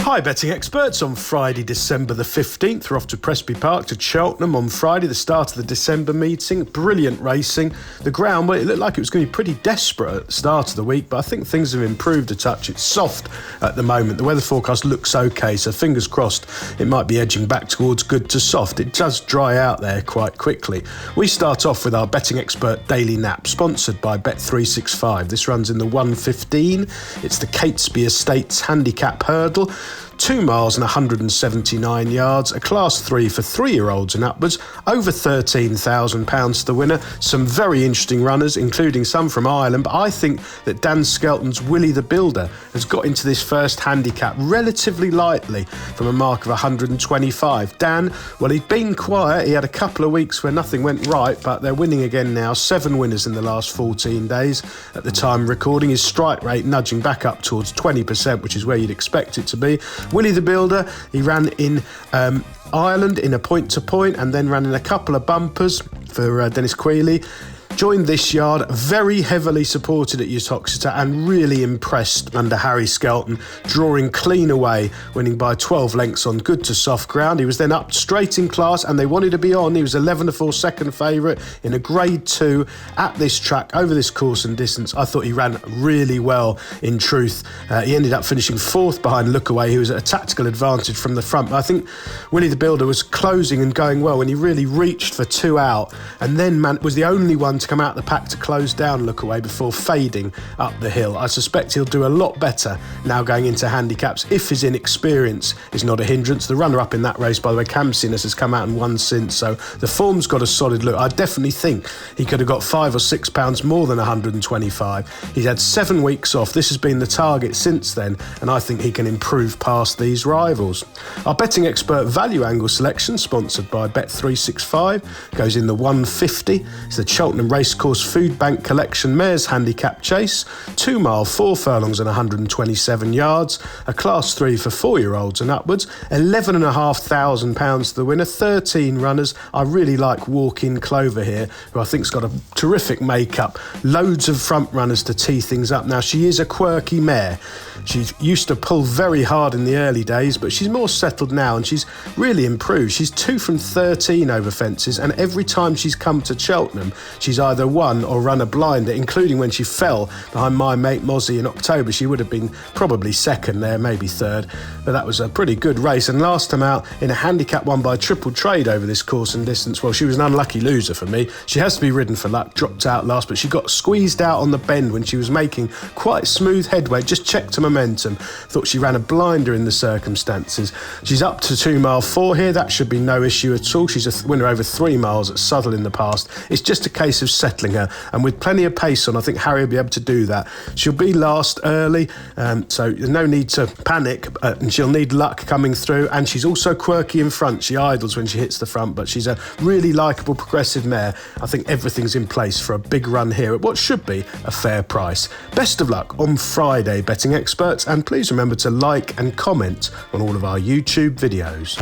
Hi betting experts, on Friday December the 15th we're off to Presby Park to Cheltenham on Friday, the start of the December meeting. Brilliant racing. The ground, well, it looked like it was going to be pretty desperate at the start of the week, but I think things have improved a touch. It's soft at the moment. The weather forecast looks okay, so fingers crossed it might be edging back towards good to soft. It does dry out there quite quickly. We start off with our betting expert daily nap, sponsored by Bet365. This runs in the 1:15. It's the Catesby Estates handicap hurdle. 2 miles and 179 yards, a class 3 for 3-year-olds and upwards, over £13,000 to the winner. Some very interesting runners, including some from Ireland, but I think that Dan Skelton's Willie the Builder has got into this first handicap relatively lightly from a mark of 125. Dan, well, he'd been quiet. He had a couple of weeks where nothing went right, but they're winning again now. 7 winners in the last 14 days. At the time of recording, his strike rate nudging back up towards 20%, which is where you'd expect it to be. Willie the Builder, he ran in Ireland in a point-to-point and then ran in a couple of bumpers for Dennis Queally. Joined this yard, very heavily supported at Uttoxeter and really impressed under Harry Skelton, drawing clean away, winning by 12 lengths on good to soft ground. He was then up straight in class and they wanted to be on. He was 11-4 second favourite in a grade 2 at this track over this course and distance. I thought he ran really well in truth. He ended up finishing 4th behind Lookaway, who was at a tactical advantage from the front. But I think Willie the Builder was closing and going well when he really reached for 2 out and then was the only one to come out the pack to close down Lookaway before fading up the hill. I suspect he'll do a lot better now going into handicaps if his inexperience is not a hindrance. The runner-up in that race, by the way, Cam Sinners, has come out and won since, so the form's got a solid look. I definitely think he could have got £5 or £6 more than 125. He's had 7 weeks off. This has been the target since then, and I think he can improve past these rivals. Our betting expert value angle selection, sponsored by Bet365, goes in the 150. It's the Cheltenham Racecourse Food Bank Collection Mares Handicap Chase, 2 mile, 4 furlongs and 127 yards, a class 3 for 4-year-olds and upwards, £11,500 to the winner, 13 runners. I really like Walk-In Clover here, who I think's got a terrific makeup, loads of front runners to tee things up. Now, she is a quirky mare. She used to pull very hard in the early days, but she's more settled now and she's really improved. She's 2 from 13 over fences, and every time she's come to Cheltenham, she's either won or run a blinder, including when she fell behind my mate Mozzie in October. She would have been probably second there, maybe third, but that was a pretty good race. And last time out in a handicap won by Triple Trade over this course and distance, well, she was an unlucky loser for me. She has to be ridden for luck, dropped out last, but she got squeezed out on the bend when she was making quite smooth headway, just checked her momentum. Thought she ran a blinder in the circumstances. She's up to 2 mile 4 here. That should be no issue at all. She's a winner over 3 miles at Southwell in the past. It's just a case of settling her, and with plenty of pace on, I think Harry will be able to do that. She'll be last early, so there's no need to panic, and she'll need luck coming through. And she's also quirky in front. She idles when she hits the front, but she's a really likeable progressive mare. I think everything's in place for a big run here at what should be a fair price. Best of luck on Friday, betting experts, and please remember to like and comment on all of our YouTube videos.